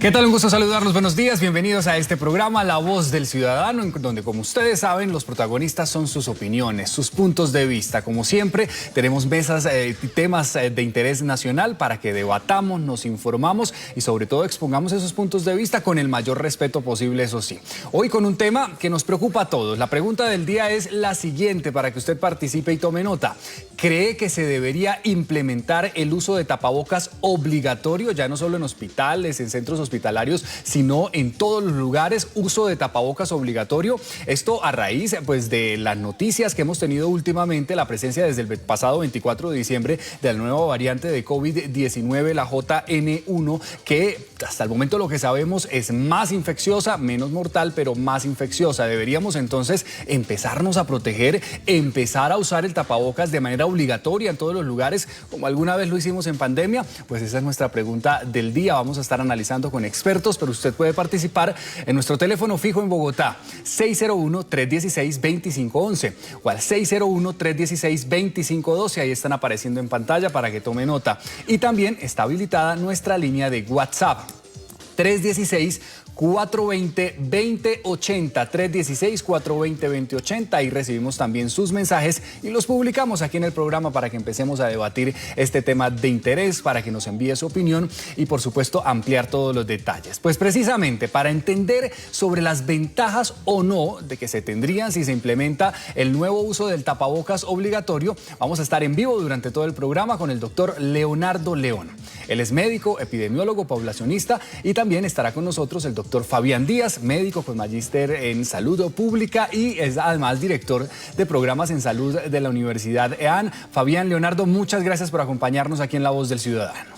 ¿Qué tal? Un gusto saludarlos. Buenos días. Bienvenidos a este programa La Voz del Ciudadano, en donde, como ustedes saben, los protagonistas son sus opiniones, sus puntos de vista. Como siempre, tenemos mesas, temas de interés nacional para que debatamos, nos informamos y sobre todo expongamos esos puntos de vista con el mayor respeto posible, eso sí. Hoy con un tema que nos preocupa a todos. La pregunta del día es la siguiente para que usted participe y tome nota. ¿Cree que se debería implementar el uso de tapabocas obligatorio, ya no solo en hospitales, en centros hospitalarios, sino en todos los lugares, uso de tapabocas obligatorio? Esto a raíz pues de las noticias que hemos tenido últimamente, la presencia desde el pasado 24 de diciembre de la nueva variante de COVID-19, la JN1, que hasta el momento lo que sabemos es más infecciosa, menos mortal, pero más infecciosa. Deberíamos entonces empezarnos a proteger, empezar a usar el tapabocas de manera obligatoria en todos los lugares, como alguna vez lo hicimos en pandemia. Pues esa es nuestra pregunta del día. Vamos a estar analizando con expertos, pero usted puede participar en nuestro teléfono fijo en Bogotá, 601-316-2511 o al 601-316-2512. Ahí están apareciendo en pantalla para que tome nota. Y también está habilitada nuestra línea de WhatsApp, 316-420-2080, 316-420-2080. Ahí recibimos también sus mensajes y los publicamos aquí en el programa para que empecemos a debatir este tema de interés, para que nos envíe su opinión y por supuesto ampliar todos los detalles. Pues precisamente para entender sobre las ventajas o no de que se tendrían si se implementa el nuevo uso del tapabocas obligatorio, vamos a estar en vivo durante todo el programa con el doctor Leonardo León. Él es médico, epidemiólogo, poblacionista y también estará con nosotros el doctor Fabián Díaz, médico con magíster en salud pública y es además director de programas en salud de la Universidad EAN. Fabián, Leonardo, muchas gracias por acompañarnos aquí en La Voz del Ciudadano.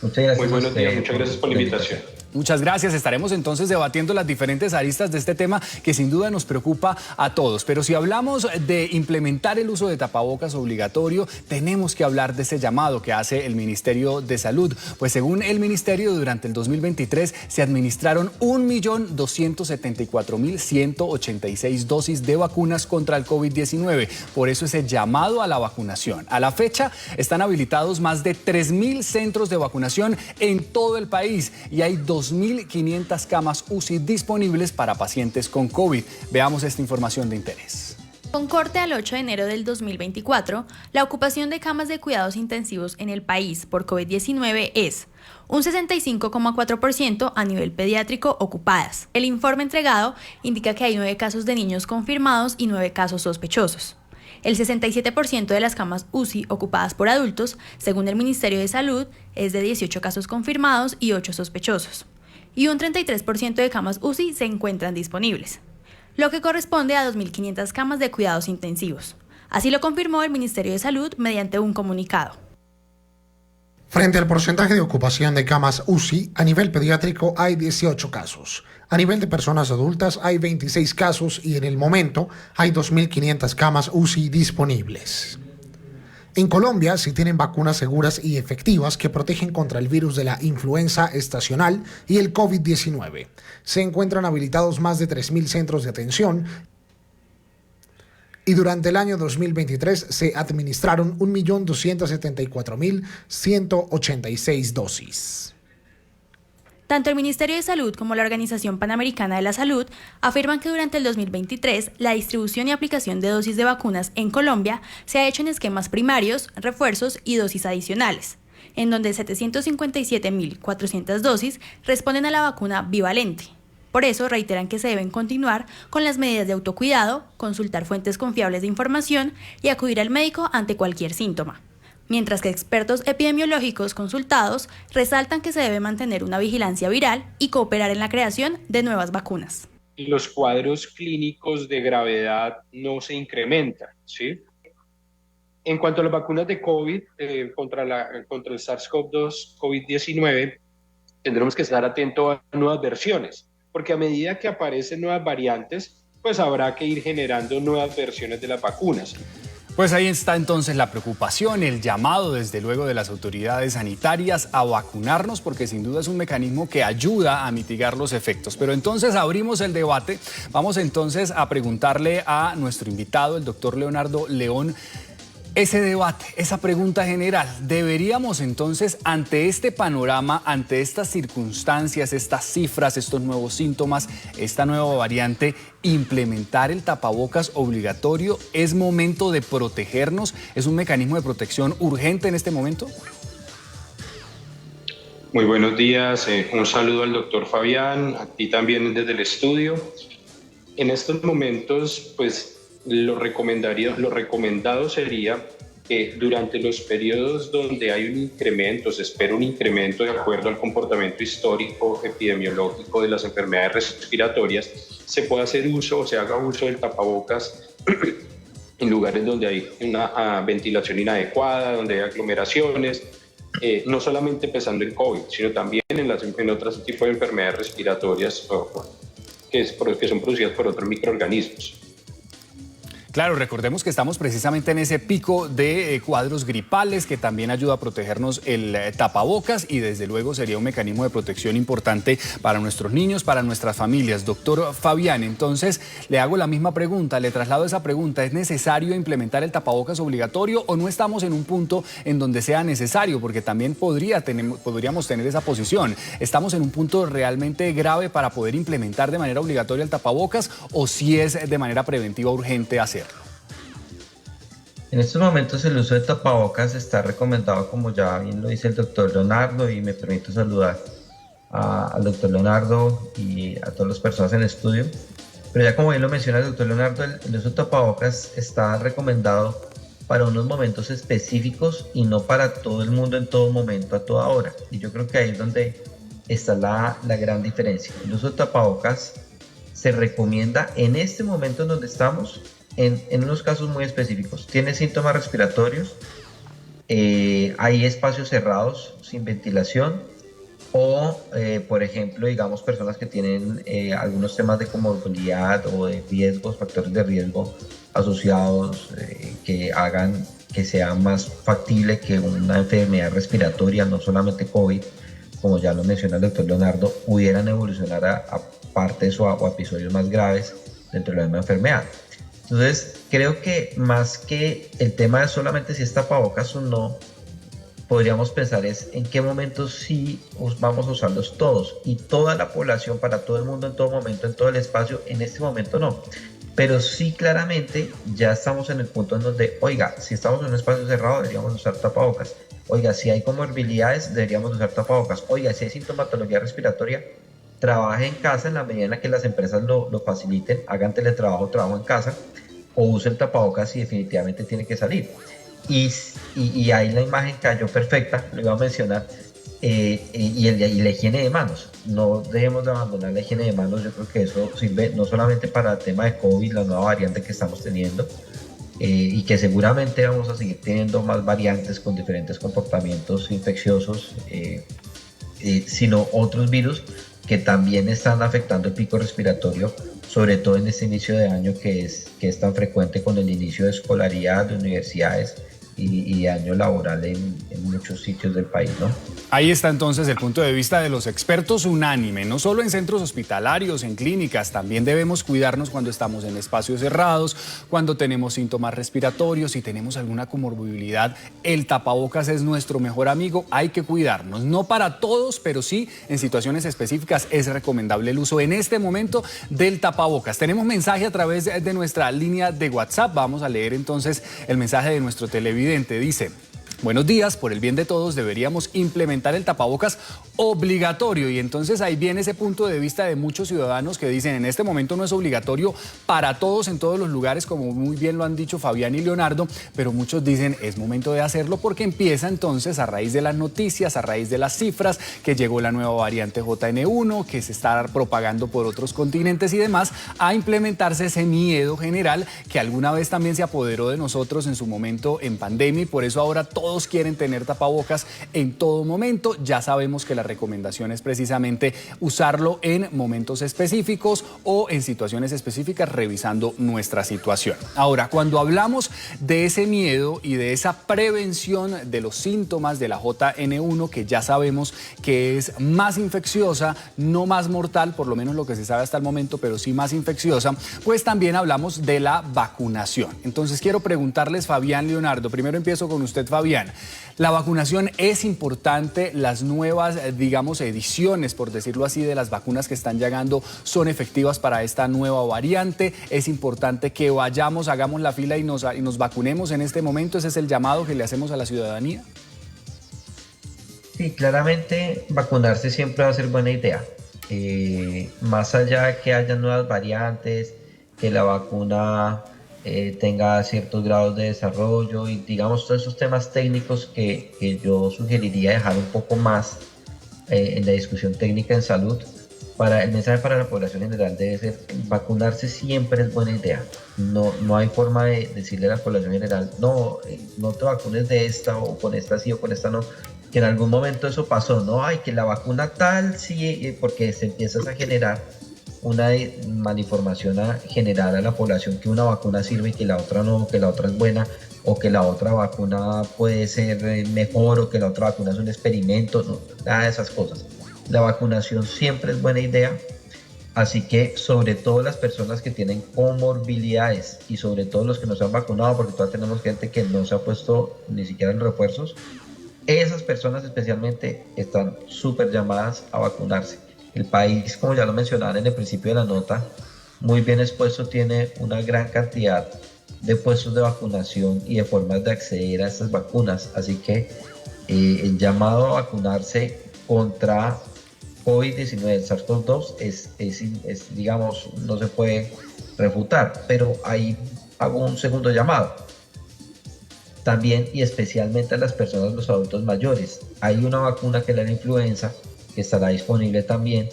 Muchas gracias. Muy buenos días, muchas gracias por la invitación. Muchas gracias. Estaremos entonces debatiendo las diferentes aristas de este tema que sin duda nos preocupa a todos. Pero si hablamos de implementar el uso de tapabocas obligatorio, tenemos que hablar de ese llamado que hace el Ministerio de Salud. Pues según el Ministerio, durante el 2023 se administraron 1.274.186 dosis de vacunas contra el COVID-19. Por eso ese llamado a la vacunación. A la fecha están habilitados más de 3.000 centros de vacunación en todo el país y hay 2.500 camas UCI disponibles para pacientes con COVID. Veamos esta información de interés. Con corte al 8 de enero del 2024, la ocupación de camas de cuidados intensivos en el país por COVID-19 es un 65,4% a nivel pediátrico ocupadas. El informe entregado indica que hay 9 casos de niños confirmados y 9 casos sospechosos. El 67% de las camas UCI ocupadas por adultos, según el Ministerio de Salud, es de 18 casos confirmados y 8 sospechosos. Y un 33% de camas UCI se encuentran disponibles, lo que corresponde a 2.500 camas de cuidados intensivos. Así lo confirmó el Ministerio de Salud mediante un comunicado. Frente al porcentaje de ocupación de camas UCI, a nivel pediátrico hay 18 casos. A nivel de personas adultas hay 26 casos y en el momento hay 2.500 camas UCI disponibles. En Colombia se tienen vacunas seguras y efectivas que protegen contra el virus de la influenza estacional y el COVID-19. Se encuentran habilitados más de 3.000 centros de atención y durante el año 2023 se administraron 1.274.186 dosis. Tanto el Ministerio de Salud como la Organización Panamericana de la Salud afirman que durante el 2023 la distribución y aplicación de dosis de vacunas en Colombia se ha hecho en esquemas primarios, refuerzos y dosis adicionales, en donde 757.400 dosis responden a la vacuna bivalente. Por eso reiteran que se deben continuar con las medidas de autocuidado, consultar fuentes confiables de información y acudir al médico ante cualquier síntoma. Mientras que expertos epidemiológicos consultados resaltan que se debe mantener una vigilancia viral y cooperar en la creación de nuevas vacunas. Los cuadros clínicos de gravedad no se incrementan, ¿sí? En cuanto a las vacunas de COVID contra el SARS-CoV-2, COVID-19, tendremos que estar atentos a nuevas versiones, porque a medida que aparecen nuevas variantes, pues habrá que ir generando nuevas versiones de las vacunas. Pues ahí está entonces la preocupación, el llamado desde luego de las autoridades sanitarias a vacunarnos, porque sin duda es un mecanismo que ayuda a mitigar los efectos. Pero entonces abrimos el debate. Vamos entonces a preguntarle a nuestro invitado, el doctor Leonardo León, ese debate, esa pregunta general. ¿Deberíamos entonces, ante este panorama, ante estas circunstancias, estas cifras, estos nuevos síntomas, esta nueva variante, implementar el tapabocas obligatorio? ¿Es momento de protegernos? ¿Es un mecanismo de protección urgente en este momento? Muy buenos días, un saludo al doctor Fabián, a ti también desde el estudio. En estos momentos, pues lo recomendado sería que durante los periodos donde hay un incremento, se espera un incremento de acuerdo al comportamiento histórico epidemiológico de las enfermedades respiratorias, se pueda hacer uso o se haga uso del tapabocas en lugares donde hay una ventilación inadecuada, donde hay aglomeraciones, no solamente pensando en COVID, sino también en otros tipos de enfermedades respiratorias que son producidas por otros microorganismos. Claro, recordemos que estamos precisamente en ese pico de cuadros gripales que también ayuda a protegernos el tapabocas y desde luego sería un mecanismo de protección importante para nuestros niños, para nuestras familias. Doctor Fabián, entonces le hago la misma pregunta, le traslado esa pregunta. ¿Es necesario implementar el tapabocas obligatorio o no estamos en un punto en donde sea necesario? Porque también podríamos tener esa posición. ¿Estamos en un punto realmente grave para poder implementar de manera obligatoria el tapabocas o si es de manera preventiva urgente hacerlo? En estos momentos el uso de tapabocas está recomendado, como ya bien lo dice el doctor Leonardo, y me permito saludar al doctor Leonardo y a todas las personas en el estudio. Pero ya como bien lo menciona el doctor Leonardo, el uso de tapabocas está recomendado para unos momentos específicos y no para todo el mundo en todo momento, a toda hora. Y yo creo que ahí es donde está la gran diferencia. El uso de tapabocas se recomienda en este momento en donde estamos, en unos casos muy específicos. Tiene síntomas respiratorios, hay espacios cerrados sin ventilación o, por ejemplo, digamos, personas que tienen algunos temas de comorbilidad o de riesgos, factores de riesgo asociados que hagan que sea más factible que una enfermedad respiratoria, no solamente COVID, como ya lo menciona el doctor Leonardo, pudieran evolucionar a partes o a episodios más graves dentro de la misma enfermedad. Entonces, creo que más que el tema de solamente si es tapabocas o no, podríamos pensar es en qué momentos sí vamos a usarlos todos y toda la población, para todo el mundo, en todo momento, en todo el espacio. En este momento no, pero sí claramente ya estamos en el punto en donde, oiga, si estamos en un espacio cerrado deberíamos usar tapabocas, oiga, si hay comorbilidades deberíamos usar tapabocas, oiga, si hay sintomatología respiratoria, trabaje en casa en la medida en la que las empresas lo faciliten, hagan teletrabajo, trabajo en casa, o usen tapabocas si definitivamente tiene que salir. Y ahí la imagen cayó perfecta, lo iba a mencionar, y la higiene de manos. No dejemos de abandonar la higiene de manos. Yo creo que eso sirve no solamente para el tema de COVID, la nueva variante que estamos teniendo, y que seguramente vamos a seguir teniendo más variantes con diferentes comportamientos infecciosos, sino otros virus que también están afectando el pico respiratorio, sobre todo en este inicio de año que es tan frecuente con el inicio de escolaridad, de universidades y de año laboral en muchos sitios del país, ¿no? Ahí está entonces el punto de vista de los expertos unánime, no solo en centros hospitalarios, en clínicas, también debemos cuidarnos cuando estamos en espacios cerrados, cuando tenemos síntomas respiratorios, si tenemos alguna comorbilidad, el tapabocas es nuestro mejor amigo, hay que cuidarnos, no para todos, pero sí en situaciones específicas es recomendable el uso en este momento del tapabocas. Tenemos mensaje a través de nuestra línea de WhatsApp, vamos a leer entonces el mensaje de nuestro televidente, dice: buenos días, por el bien de todos deberíamos implementar el tapabocas obligatorio. Y entonces ahí viene ese punto de vista de muchos ciudadanos que dicen en este momento no es obligatorio para todos en todos los lugares, como muy bien lo han dicho Fabián y Leonardo, pero muchos dicen es momento de hacerlo porque empieza entonces a raíz de las noticias, a raíz de las cifras, que llegó la nueva variante JN1, que se está propagando por otros continentes y demás, a implementarse ese miedo general que alguna vez también se apoderó de nosotros en su momento en pandemia y por eso ahora todos quieren tener tapabocas en todo momento. Ya sabemos que la la recomendación es precisamente usarlo en momentos específicos o en situaciones específicas, revisando nuestra situación. Ahora, cuando hablamos de ese miedo y de esa prevención de los síntomas de la JN1, que ya sabemos que es más infecciosa, no más mortal, por lo menos lo que se sabe hasta el momento, pero sí más infecciosa, pues también hablamos de la vacunación. Entonces quiero preguntarles, Fabián, Leonardo, primero empiezo con usted, Fabián. La vacunación es importante, las nuevas, digamos, ediciones, por decirlo así, de las vacunas que están llegando son efectivas para esta nueva variante. Es importante que vayamos, hagamos la fila y nos vacunemos en este momento. Ese es el llamado que le hacemos a la ciudadanía. Sí, claramente vacunarse siempre va a ser buena idea. Más allá de que haya nuevas variantes, que la vacuna tenga ciertos grados de desarrollo y digamos todos esos temas técnicos que yo sugeriría dejar un poco más en la discusión técnica en salud. El mensaje para la población en general debe ser: vacunarse siempre es buena idea. No hay forma de decirle a la población en general, no te vacunes de esta, o con esta sí o con esta no. Que en algún momento eso pasó, ¿no? Ay, que la vacuna tal sí, porque se empieza a generar una malinformación general a la población, que una vacuna sirve y que la otra no, que la otra es buena, o que la otra vacuna puede ser mejor, o que la otra vacuna es un experimento, no, nada de esas cosas. La vacunación siempre es buena idea, así que sobre todo las personas que tienen comorbilidades y sobre todo los que no se han vacunado, porque todavía tenemos gente que no se ha puesto ni siquiera en refuerzos, esas personas especialmente están súper llamadas a vacunarse. El país, como ya lo mencionaban en el principio de la nota, muy bien expuesto, tiene una gran cantidad de puestos de vacunación y de formas de acceder a estas vacunas. Así que el llamado a vacunarse contra COVID-19, el SARS-CoV-2, es, digamos, no se puede refutar. Pero ahí hago un segundo llamado. También y especialmente a las personas, los adultos mayores. Hay una vacuna que es la influenza, que estará disponible también.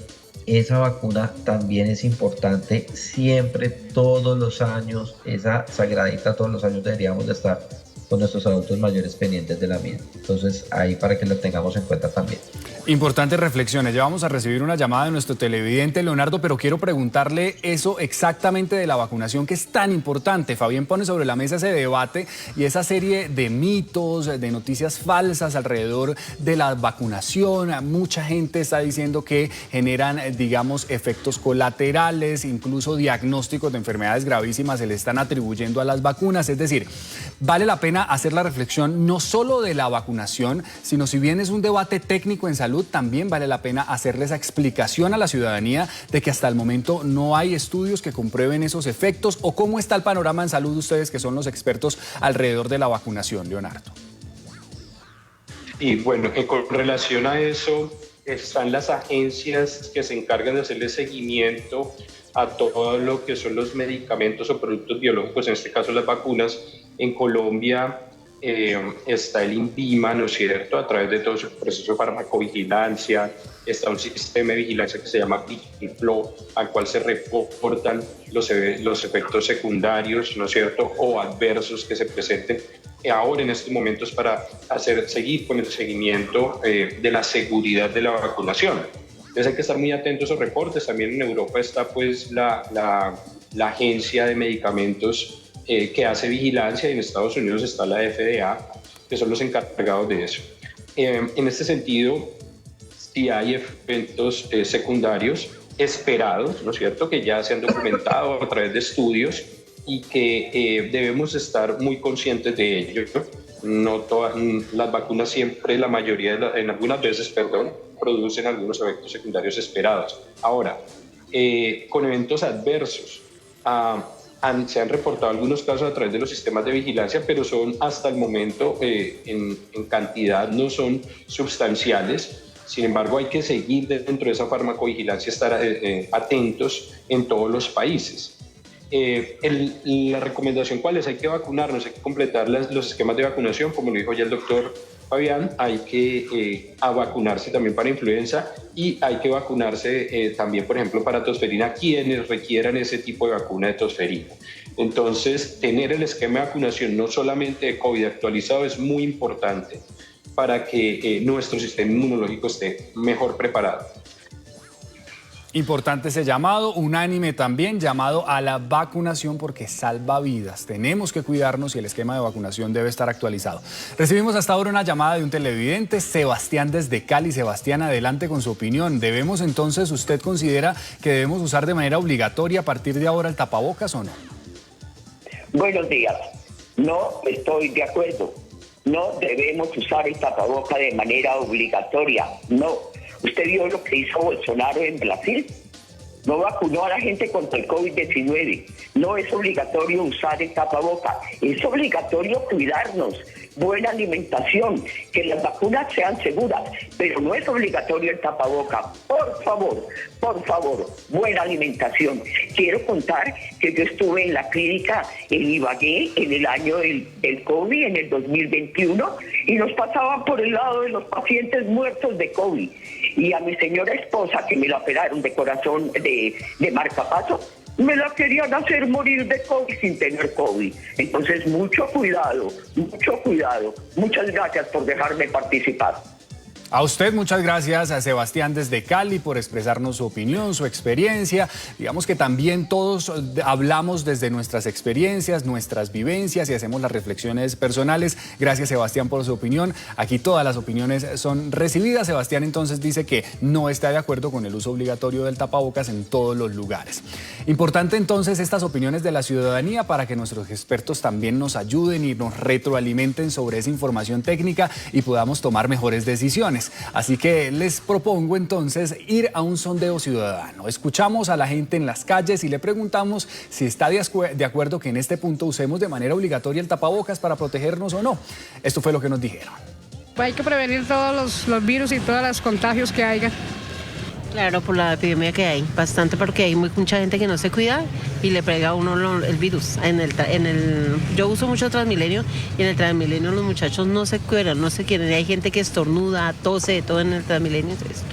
Esa vacuna también es importante, siempre, todos los años, esa sagradita, todos los años deberíamos de estar con nuestros adultos mayores pendientes de la misma. Entonces, ahí para que lo tengamos en cuenta también. Importantes reflexiones. Ya vamos a recibir una llamada de nuestro televidente, Leonardo, pero quiero preguntarle eso exactamente de la vacunación, que es tan importante. Fabián pone sobre la mesa ese debate y esa serie de mitos, de noticias falsas alrededor de la vacunación. Mucha gente está diciendo que generan, digamos, efectos colaterales, incluso diagnósticos de enfermedades gravísimas se le están atribuyendo a las vacunas. Es decir, vale la pena hacer la reflexión no solo de la vacunación, sino, si bien es un debate técnico en salud, también vale la pena hacerle esa explicación a la ciudadanía de que hasta el momento no hay estudios que comprueben esos efectos. ¿O cómo está el panorama en salud, ustedes que son los expertos alrededor de la vacunación, Leonardo? Y bueno, con relación a eso, están las agencias que se encargan de hacerle seguimiento a todo lo que son los medicamentos o productos biológicos, en este caso las vacunas. En Colombia está el INVIMA, ¿no es cierto?, a través de todo su proceso de farmacovigilancia. Está un sistema de vigilancia que se llama VigiFlow, al cual se reportan los efectos secundarios, ¿no es cierto?, o adversos que se presenten ahora en estos momentos, para seguir con el seguimiento de la seguridad de la vacunación. Entonces hay que estar muy atentos a esos reportes. También en Europa está pues la agencia de medicamentos que hace vigilancia, y en Estados Unidos está la FDA, que son los encargados de eso. En este sentido, sí hay efectos secundarios esperados, ¿no es cierto?, que ya se han documentado a través de estudios y que debemos estar muy conscientes de ello. No todas las vacunas, siempre la mayoría, en algunas veces, producen algunos efectos secundarios esperados. Ahora, con eventos adversos, se han reportado algunos casos a través de los sistemas de vigilancia, pero son hasta el momento en cantidad no son sustanciales. Sin embargo, hay que seguir dentro de esa farmacovigilancia, estar atentos en todos los países. La recomendación, ¿cuál es? Hay que vacunarnos, hay que completar los esquemas de vacunación, como lo dijo ya el doctor Fabián. Hay que vacunarse también para influenza, y hay que vacunarse también, por ejemplo, para tosferina, quienes requieran ese tipo de vacuna de tosferina. Entonces, tener el esquema de vacunación no solamente de COVID actualizado es muy importante. para que nuestro sistema inmunológico esté mejor preparado. Importante ese llamado, unánime también, llamado a la vacunación porque salva vidas. Tenemos que cuidarnos y el esquema de vacunación debe estar actualizado. Recibimos hasta ahora una llamada de un televidente, Sebastián desde Cali. Sebastián, adelante con su opinión. ¿Debemos entonces, usted considera que debemos usar de manera obligatoria a partir de ahora el tapabocas o no? Buenos días. No estoy de acuerdo. No debemos usar el tapaboca de manera obligatoria. No. ¿Usted vio lo que hizo Bolsonaro en Brasil? No vacunó a la gente contra el COVID-19. No es obligatorio usar el tapaboca. Es obligatorio cuidarnos. Buena alimentación, que las vacunas sean seguras, pero no es obligatorio el tapaboca. Por favor, buena alimentación. Quiero contar que yo estuve en la clínica en Ibagué en el año del COVID, en el 2021, y nos pasaban por el lado de los pacientes muertos de COVID. Y a mi señora esposa, que me la operaron de corazón de marcapaso, me la querían hacer morir de COVID sin tener COVID. Entonces, mucho cuidado, mucho cuidado. Muchas gracias por dejarme participar. A usted muchas gracias, a Sebastián desde Cali, por expresarnos su opinión, su experiencia. Digamos que también todos hablamos desde nuestras experiencias, nuestras vivencias y hacemos las reflexiones personales. Gracias, Sebastián, por su opinión. Aquí todas las opiniones son recibidas. Sebastián entonces dice que no está de acuerdo con el uso obligatorio del tapabocas en todos los lugares. Importante entonces estas opiniones de la ciudadanía para que nuestros expertos también nos ayuden y nos retroalimenten sobre esa información técnica y podamos tomar mejores decisiones. Así que les propongo entonces ir a un sondeo ciudadano. Escuchamos a la gente en las calles y le preguntamos si está de acuerdo que en este punto usemos de manera obligatoria el tapabocas para protegernos o no. Esto fue lo que nos dijeron. Hay que prevenir todos los virus y todos los contagios que haya. Claro, por la epidemia que hay, bastante, porque hay mucha gente que no se cuida y le pega a uno el virus. Yo uso mucho Transmilenio y en el Transmilenio los muchachos no se cuidan, no se quieren. Hay gente que estornuda, tose, todo en el Transmilenio. Entonces,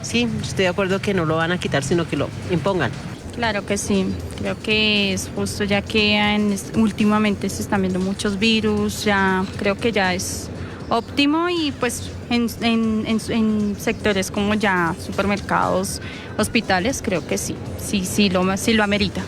sí, estoy de acuerdo que no lo van a quitar, sino que lo impongan. Claro que sí, creo que es justo ya que últimamente se están viendo muchos virus, ya creo que ya es óptimo y pues en sectores como ya supermercados, hospitales, creo que sí lo amerita.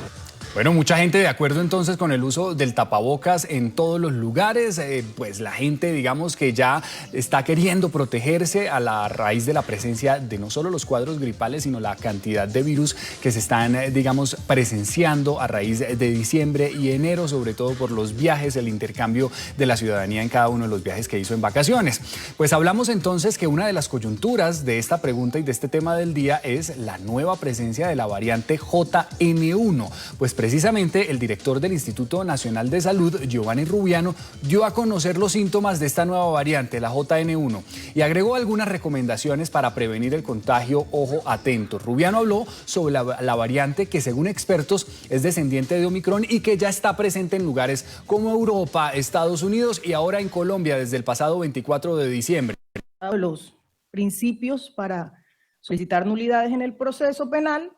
Bueno, mucha gente de acuerdo entonces con el uso del tapabocas en todos los lugares, pues la gente digamos que ya está queriendo protegerse a la raíz de la presencia de no solo los cuadros gripales, sino la cantidad de virus que se están digamos presenciando a raíz de diciembre y enero, sobre todo por los viajes, el intercambio de la ciudadanía en cada uno de los viajes que hizo en vacaciones. Pues hablamos entonces que una de las coyunturas de esta pregunta y de este tema del día es la nueva presencia de la variante JN1, pues precisamente el director del Instituto Nacional de Salud, Giovanni Rubiano, dio a conocer los síntomas de esta nueva variante, la JN1, y agregó algunas recomendaciones para prevenir el contagio. Ojo, atentos. Rubiano habló sobre la variante que, según expertos, es descendiente de Omicron y que ya está presente en lugares como Europa, Estados Unidos y ahora en Colombia desde el pasado 24 de diciembre. Los principios para solicitar nulidades en el proceso penal,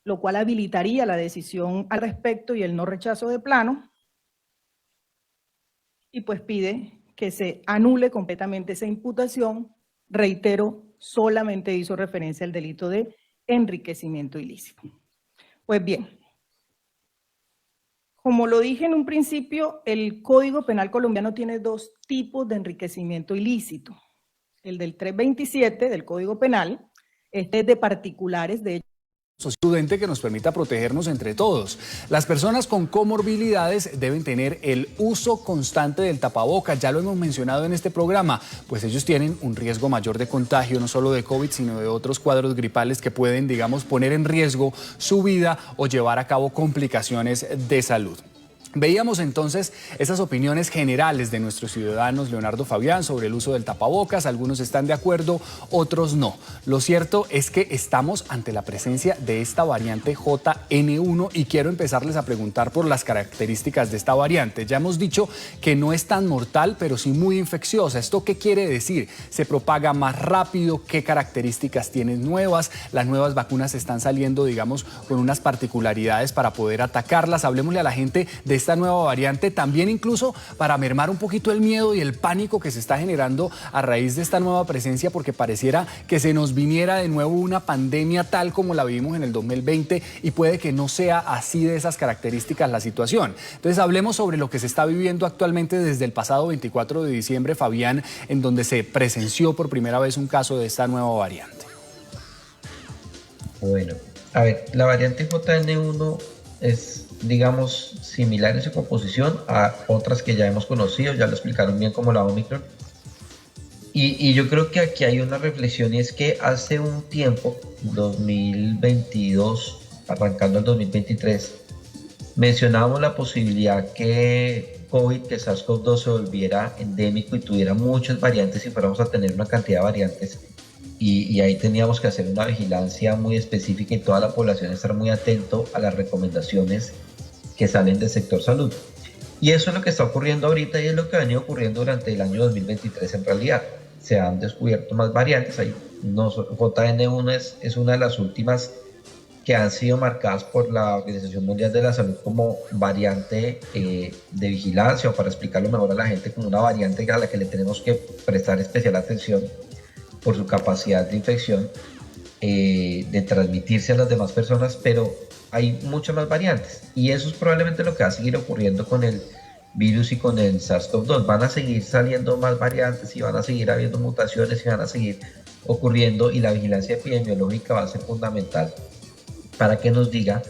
lo cual habilitaría la decisión al respecto y el no rechazo de plano, y pues pide que se anule completamente esa imputación. Reitero, solamente hizo referencia al delito de enriquecimiento ilícito. Pues bien, como lo dije en un principio, el Código Penal colombiano tiene dos tipos de enriquecimiento ilícito. El del 327 del Código Penal, este es de particulares, de hecho, prudente que nos permita protegernos entre todos. Las personas con comorbilidades deben tener el uso constante del tapabocas, ya lo hemos mencionado en este programa, pues ellos tienen un riesgo mayor de contagio, no solo de COVID, sino de otros cuadros gripales que pueden, digamos, poner en riesgo su vida o llevar a cabo complicaciones de salud. Veíamos entonces esas opiniones generales de nuestros ciudadanos, Leonardo Fabián, sobre el uso del tapabocas. Algunos están de acuerdo, otros no. Lo cierto es que estamos ante la presencia de esta variante JN1 y quiero empezarles a preguntar por las características de esta variante. Ya hemos dicho que no es tan mortal, pero sí muy infecciosa. ¿Esto qué quiere decir? ¿Se propaga más rápido? ¿Qué características tienen nuevas? Las nuevas vacunas están saliendo, digamos, con unas particularidades para poder atacarlas. Hablemosle a la gente de esta nueva variante, también incluso para mermar un poquito el miedo y el pánico que se está generando a raíz de esta nueva presencia, porque pareciera que se nos viniera de nuevo una pandemia tal como la vivimos en el 2020 y puede que no sea así de esas características la situación. Entonces hablemos sobre lo que se está viviendo actualmente desde el pasado 24 de diciembre, Fabián, en donde se presenció por primera vez un caso de esta nueva variante. Bueno, a ver, la variante JN1 es, digamos, similar en su composición a otras que ya hemos conocido, ya lo explicaron bien como la Omicron. Y yo creo que aquí hay una reflexión, y es que hace un tiempo, 2022, arrancando el 2023, mencionábamos la posibilidad que SARS-CoV-2 se volviera endémico y tuviera muchas variantes y fuéramos a tener una cantidad de variantes. Y ahí teníamos que hacer una vigilancia muy específica y toda la población estar muy atento a las recomendaciones que salen del sector salud. Y eso es lo que está ocurriendo ahorita y es lo que ha venido ocurriendo durante el año 2023 en realidad. Se han descubierto más variantes. JN1 es una de las últimas que han sido marcadas por la Organización Mundial de la Salud como variante de vigilancia, o para explicarlo mejor a la gente, como una variante a la que le tenemos que prestar especial atención por su capacidad de infección, de transmitirse a las demás personas, pero hay muchas más variantes y eso es probablemente lo que va a seguir ocurriendo con el virus y con el SARS-CoV-2. Van a seguir saliendo más variantes y van a seguir habiendo mutaciones y van a seguir ocurriendo, y la vigilancia epidemiológica va a ser fundamental para que nos diga,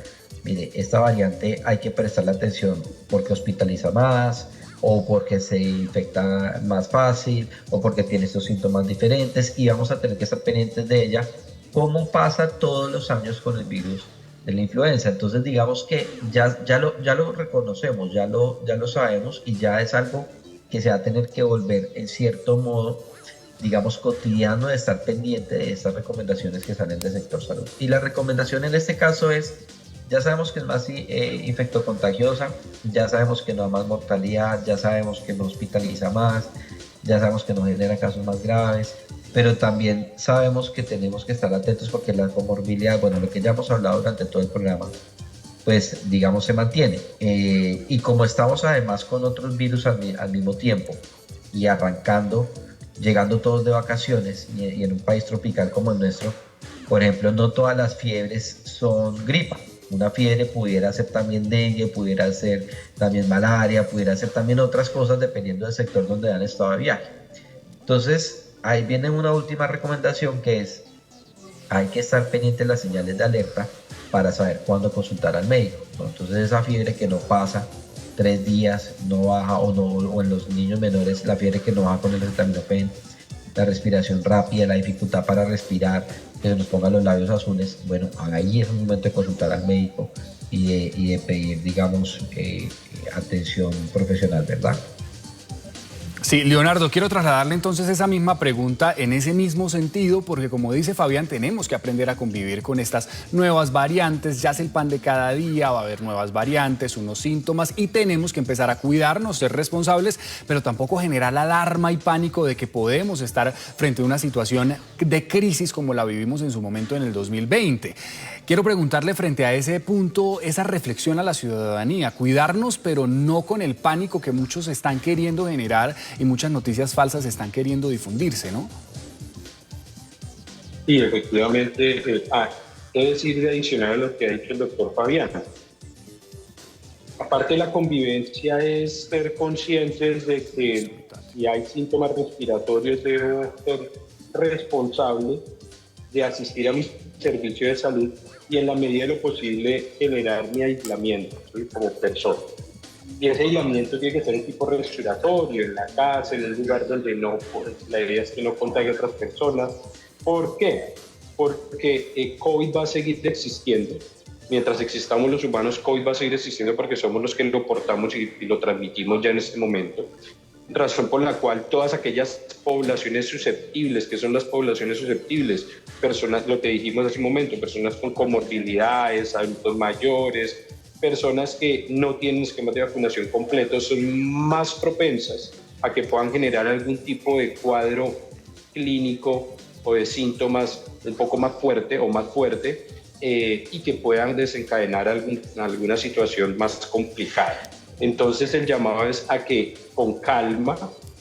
mire, esta variante hay que prestarle atención porque hospitaliza más, o porque se infecta más fácil, o porque tiene estos síntomas diferentes, y vamos a tener que estar pendientes de ella, como pasa todos los años con el virus de la influenza. Entonces digamos que ya lo reconocemos, ya lo sabemos, y ya es algo que se va a tener que volver en cierto modo, digamos, cotidiano, de estar pendiente de estas recomendaciones que salen del sector salud. Y la recomendación en este caso es, ya sabemos que es más infectocontagiosa, ya sabemos que no da más mortalidad, ya sabemos que no hospitaliza más, ya sabemos que no genera casos más graves, pero también sabemos que tenemos que estar atentos porque la comorbilidad, bueno, lo que ya hemos hablado durante todo el programa, pues digamos se mantiene. Y como estamos además con otros virus al mismo tiempo y llegando todos de vacaciones y en un país tropical como el nuestro, por ejemplo, no todas las fiebres son gripa. Una fiebre pudiera ser también dengue, pudiera ser también malaria, pudiera ser también otras cosas dependiendo del sector donde han estado de viaje. Entonces, ahí viene una última recomendación, que es, hay que estar pendiente de las señales de alerta para saber cuándo consultar al médico, ¿no? Entonces, esa fiebre que no pasa 3 días, no baja, o en los niños menores, la fiebre que no baja con el acetaminofén, la respiración rápida, la dificultad para respirar, que se nos pongan los labios azules, bueno, ahí es un momento de consultar al médico y de pedir, digamos, atención profesional, ¿verdad? Sí, Leonardo, quiero trasladarle entonces esa misma pregunta en ese mismo sentido, porque como dice Fabián, tenemos que aprender a convivir con estas nuevas variantes. Ya es el pan de cada día, va a haber nuevas variantes, unos síntomas, y tenemos que empezar a cuidarnos, ser responsables, pero tampoco generar alarma y pánico de que podemos estar frente a una situación de crisis como la vivimos en su momento en el 2020. Quiero preguntarle frente a ese punto, esa reflexión a la ciudadanía, cuidarnos, pero no con el pánico que muchos están queriendo generar y muchas noticias falsas están queriendo difundirse, ¿no? Sí, efectivamente. Quiero decir, adicional a lo que ha dicho el doctor Fabián, aparte de la convivencia, es ser conscientes de que si hay síntomas respiratorios debo ser responsable de asistir a mi servicio de salud y en la medida de lo posible generar mi aislamiento, ¿sí?, como persona. Y ese aislamiento tiene que ser un tipo respiratorio, en la casa, en un lugar donde no, la idea es que no contagie a otras personas. ¿Por qué? Porque COVID va a seguir existiendo. Mientras existamos los humanos, COVID va a seguir existiendo porque somos los que lo portamos y lo transmitimos ya en este momento. Razón por la cual todas aquellas poblaciones susceptibles, que son las poblaciones susceptibles, personas, lo que dijimos hace un momento, personas con comorbilidades, adultos mayores, personas que no tienen esquemas de vacunación completos, son más propensas a que puedan generar algún tipo de cuadro clínico o de síntomas un poco más fuerte o más fuerte, y que puedan desencadenar alguna situación más complicada. Entonces el llamado es a que con calma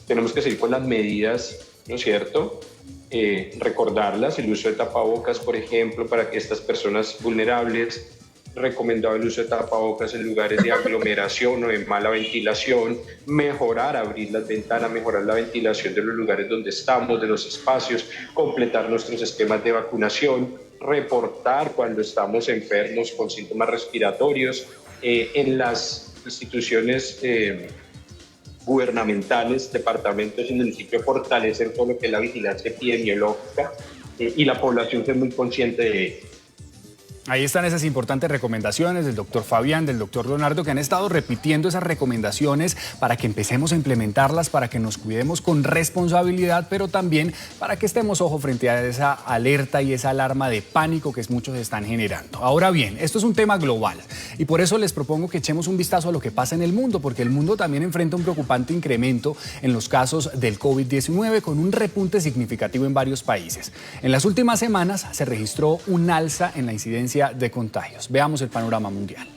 tenemos que seguir con las medidas, ¿no es cierto? Recordarlas, el uso de tapabocas, por ejemplo, para que estas personas vulnerables, recomendado el uso de tapabocas en lugares de aglomeración o de mala ventilación, abrir las ventanas, mejorar la ventilación de los lugares donde estamos, de los espacios, completar nuestros esquemas de vacunación, reportar cuando estamos enfermos con síntomas respiratorios en las instituciones gubernamentales, departamentos y municipios, fortalecer todo lo que es la vigilancia epidemiológica y la población ser muy consciente de ello. Ahí están esas importantes recomendaciones del doctor Fabián, del doctor Leonardo, que han estado repitiendo esas recomendaciones para que empecemos a implementarlas, para que nos cuidemos con responsabilidad, pero también para que estemos ojo frente a esa alerta y esa alarma de pánico que muchos están generando. Ahora bien, esto es un tema global y por eso les propongo que echemos un vistazo a lo que pasa en el mundo, porque el mundo también enfrenta un preocupante incremento en los casos del COVID-19 con un repunte significativo en varios países. En las últimas semanas se registró un alza en la incidencia de contagios. Veamos el panorama mundial.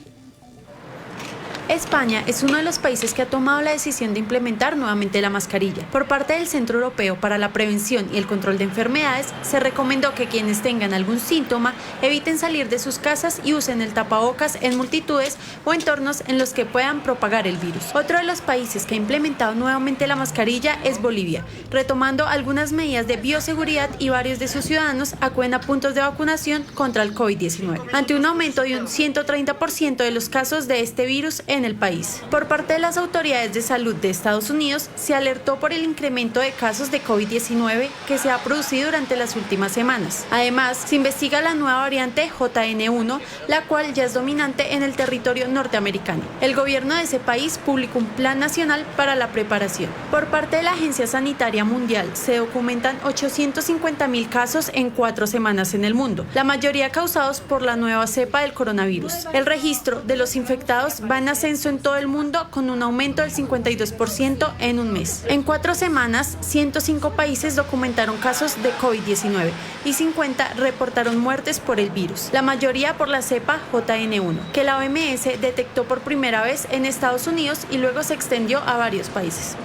España es uno de los países que ha tomado la decisión de implementar nuevamente la mascarilla. Por parte del Centro Europeo para la Prevención y el Control de Enfermedades, se recomendó que quienes tengan algún síntoma eviten salir de sus casas y usen el tapabocas en multitudes o entornos en los que puedan propagar el virus. Otro de los países que ha implementado nuevamente la mascarilla es Bolivia, retomando algunas medidas de bioseguridad, y varios de sus ciudadanos acuden a puntos de vacunación contra el COVID-19, ante un aumento de un 130% de los casos de este virus en el país. Por parte de las autoridades de salud de Estados Unidos, se alertó por el incremento de casos de COVID-19 que se ha producido durante las últimas semanas. Además, se investiga la nueva variante JN1, la cual ya es dominante en el territorio norteamericano. El gobierno de ese país publicó un plan nacional para la preparación. Por parte de la Agencia Sanitaria Mundial, se documentan 850.000 casos en 4 semanas en el mundo, la mayoría causados por la nueva cepa del coronavirus. El registro de los infectados va en ascenso en todo el mundo, con un aumento del 52% en un mes. En 4 semanas, 105 países documentaron casos de COVID-19 y 50 reportaron muertes por el virus, la mayoría por la cepa JN1, que la OMS detectó por primera vez en Estados Unidos y luego se extendió a varios países.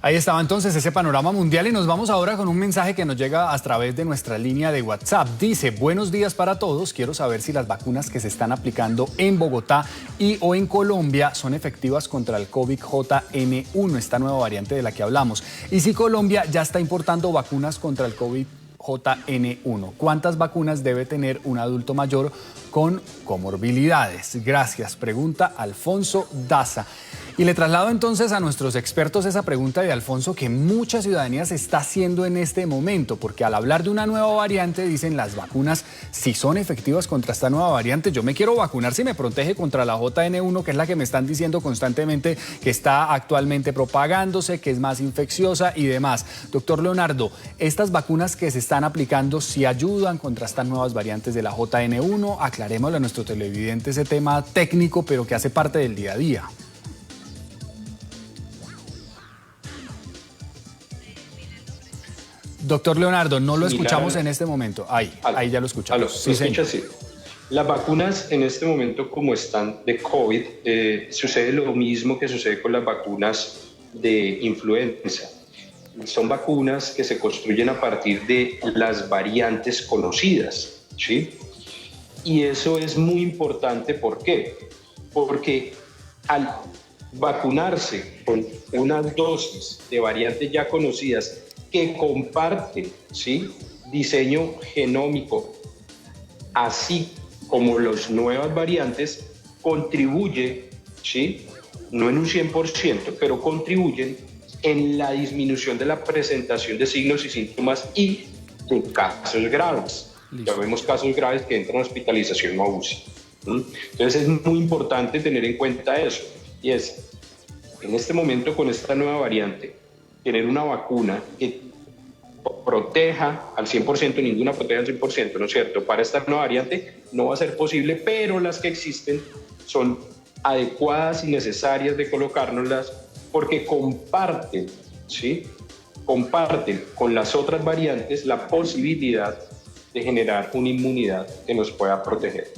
Ahí estaba entonces ese panorama mundial y nos vamos ahora con un mensaje que nos llega a través de nuestra línea de WhatsApp. Dice: buenos días para todos, quiero saber si las vacunas que se están aplicando en Bogotá y o en Colombia son efectivas contra el COVID-JN1, esta nueva variante de la que hablamos. Y si Colombia ya está importando vacunas contra el COVID-JN1, ¿cuántas vacunas debe tener un adulto mayor con comorbilidades? Gracias, pregunta Alfonso Daza. Y le traslado entonces a nuestros expertos esa pregunta de Alfonso, que mucha ciudadanía se está haciendo en este momento, porque al hablar de una nueva variante dicen las vacunas si son efectivas contra esta nueva variante. Yo me quiero vacunar si me protege contra la JN1, que es la que me están diciendo constantemente que está actualmente propagándose, que es más infecciosa y demás. Doctor Leonardo, ¿estas vacunas que se están aplicando si ayudan contra estas nuevas variantes de la JN1? Aclarémosle a nuestro televidente ese tema técnico, pero que hace parte del día a día. Doctor Leonardo, no lo escuchamos en este momento. Ahí ya lo escuchamos. Sí, sí. Las vacunas en este momento, como están de COVID, sucede lo mismo que sucede con las vacunas de influenza. Son vacunas que se construyen a partir de las variantes conocidas, ¿sí? Y eso es muy importante. ¿Por qué? Porque al vacunarse con unas dosis de variantes ya conocidas que comparten, ¿sí?, diseño genómico, así como las nuevas variantes, contribuye, ¿sí?, no en un 100%, pero contribuyen en la disminución de la presentación de signos y síntomas y de casos graves. Ya vemos casos graves que entran a hospitalización o UCI. Entonces es muy importante tener en cuenta eso, y es, en este momento con esta nueva variante, tener una vacuna que proteja al 100%, ninguna protege al 100%, ¿no es cierto? Para esta nueva variante no va a ser posible, pero las que existen son adecuadas y necesarias de colocárnoslas porque comparten, ¿sí?, comparten con las otras variantes la posibilidad de generar una inmunidad que nos pueda proteger.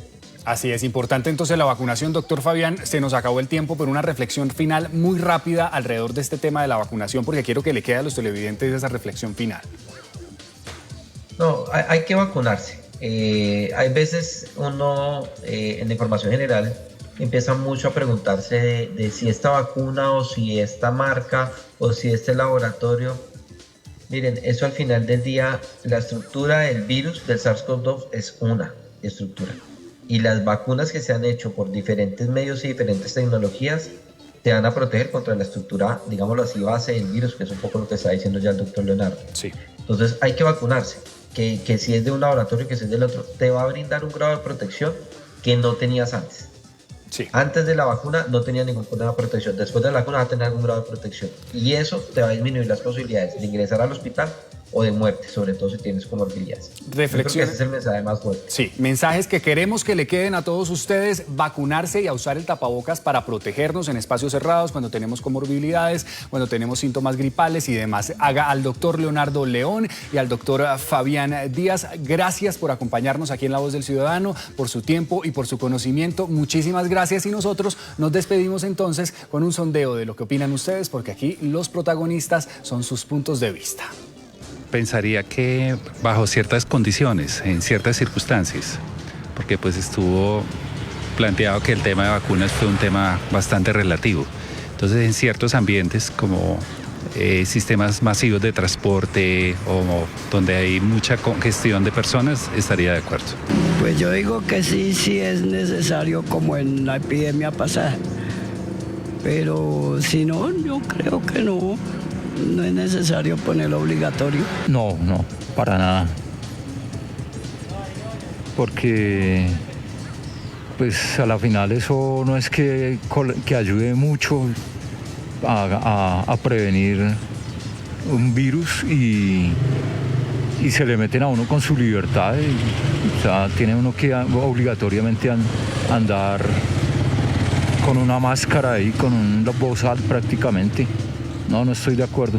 Así es, importante entonces la vacunación. Doctor Fabián, se nos acabó el tiempo, pero una reflexión final muy rápida alrededor de este tema de la vacunación, porque quiero que le quede a los televidentes esa reflexión final. No, hay que vacunarse. Hay veces uno, en la información general, empieza mucho a preguntarse de si esta vacuna o si esta marca o si este laboratorio. Miren, eso al final del día, la estructura del virus del SARS-CoV-2 es una estructura. Y las vacunas que se han hecho por diferentes medios y diferentes tecnologías te van a proteger contra la estructura, digámoslo así, base del virus, que es un poco lo que está diciendo ya el doctor Leonardo. Sí. Entonces hay que vacunarse, que si es de un laboratorio, que si es del otro, te va a brindar un grado de protección que no tenías antes. Sí. Antes de la vacuna no tenía ninguna protección, después de la vacuna vas a tener algún grado de protección. Y eso te va a disminuir las posibilidades de ingresar al hospital o de muerte, sobre todo si tienes comorbilidades. Reflexión. Ese es el mensaje más fuerte. Sí, mensajes que queremos que le queden a todos ustedes: vacunarse y a usar el tapabocas para protegernos en espacios cerrados, cuando tenemos comorbilidades, cuando tenemos síntomas gripales y demás. Haga al doctor Leonardo León y al doctor Fabián Díaz, gracias por acompañarnos aquí en La Voz del Ciudadano, por su tiempo y por su conocimiento. Muchísimas gracias, y nosotros nos despedimos entonces con un sondeo de lo que opinan ustedes, porque aquí los protagonistas son sus puntos de vista. Pensaría que bajo ciertas condiciones, en ciertas circunstancias, porque pues estuvo planteado que el tema de vacunas fue un tema bastante relativo. Entonces, en ciertos ambientes como sistemas masivos de transporte o donde hay mucha congestión de personas, estaría de acuerdo. Pues yo digo que sí es necesario, como en la epidemia pasada, pero si no, yo creo que no. No es necesario ponerlo obligatorio. No, para nada. Porque, pues a la final eso no es que ayude mucho a prevenir un virus y se le meten a uno con su libertad. O sea, tiene uno que obligatoriamente andar con una máscara ahí, con un bozal prácticamente. No estoy de acuerdo.